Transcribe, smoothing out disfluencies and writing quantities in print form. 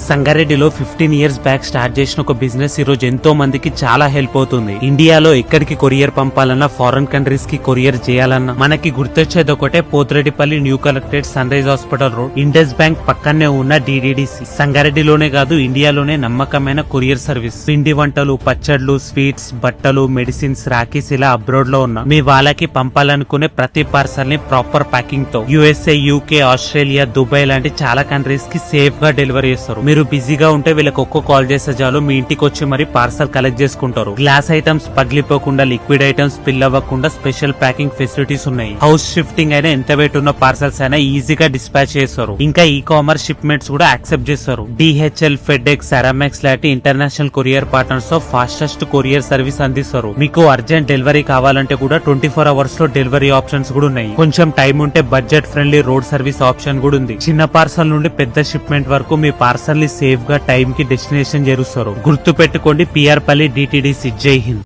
సంగారెడ్డిలో 15 years back start చేసిన ఒక బిజినెస్ ఈ రోజు ఎంతో మందికి చాలా హెల్ప్ అవుతుంది. ఇండియాలో ఎక్కడికి కొరియర్ పంపాలన్నా, ఫారెన్ కంట్రీస్ కి కొరియర్ చేయాలన్నా మనకి గుర్తొచ్చేది ఒకటే, Pothireddypalli new collectorate, sunrise hospital road, Indus bank పక్కనే ఉన్న డిడిడిసి. సంగారెడ్డిలోనే కాదు, ఇండియాలోనే నమ్మకమైన కొరియర్ సర్వీస్. పిండి వంటలు, పచ్చడ్లు, స్వీట్స్, బట్టలు, మెడిసిన్స్, రాఖీస్ ఇలా అబ్రాడ్ లో ఉన్న మీ వాళ్ళకి పంపాలనుకునే ప్రతి పార్సల్ ని ప్రాపర్ ప్యాకింగ్ తో యుఎస్ఏ, యూకే, ఆస్ట్రేలియా, దుబాయ్ లాంటి చాలా కంట్రీస్ కి సేఫ్ గా డెలివరీ చేస్తారు. మీరు బిజీగా ఉంటే వీళ్ళకి ఒక్కో కాల్ చేస్తే చాలు మీ ఇంటికి వచ్చి మరి పార్సల్ కలెక్ట్ చేసుకుంటారు. గ్లాస్ ఐటమ్స్ పగిలిపోకుండా, లిక్విడ్ ఐటమ్స్ పిల్ అవ్వకుండా స్పెషల్ ప్యాకింగ్ ఫెసిలిటీస్ ఉన్నాయి. హౌస్ షిఫ్టింగ్ అయినా, ఎంత వెయిట్ ఉన్న పార్సల్స్ అయినా ఈజీగా డిస్పాచ్ చేస్తారు. ఇంకా ఈ కామర్స్ షిప్మెంట్స్ కూడా యాక్సెప్ట్ చేస్తారు. DHL, FedEx, Aramex లాంటి ఇంటర్నేషనల్ కొరియర్ పార్ట్నర్స్ తో ఫాస్టెస్ట్ కొరియర్ సర్వీస్ అందిస్తారు. మీకు అర్జెంట్ డెలివరీ కావాలంటే కూడా 24 అవర్స్ లో డెలివరీ ఆప్షన్స్ కూడా ఉన్నాయి. కొంచెం టైం ఉంటే budget friendly road service option కూడా ఉంది. చిన్న పార్సల్ నుండి పెద్ద షిప్మెంట్ వరకు మీ పార్సల్ ని సేఫ్ గా టైం కి డెస్టినేషన్ చేరుస్తారు. గుర్తు పెట్టుకోండి, PR పల్లి DTDC. జై హింద్.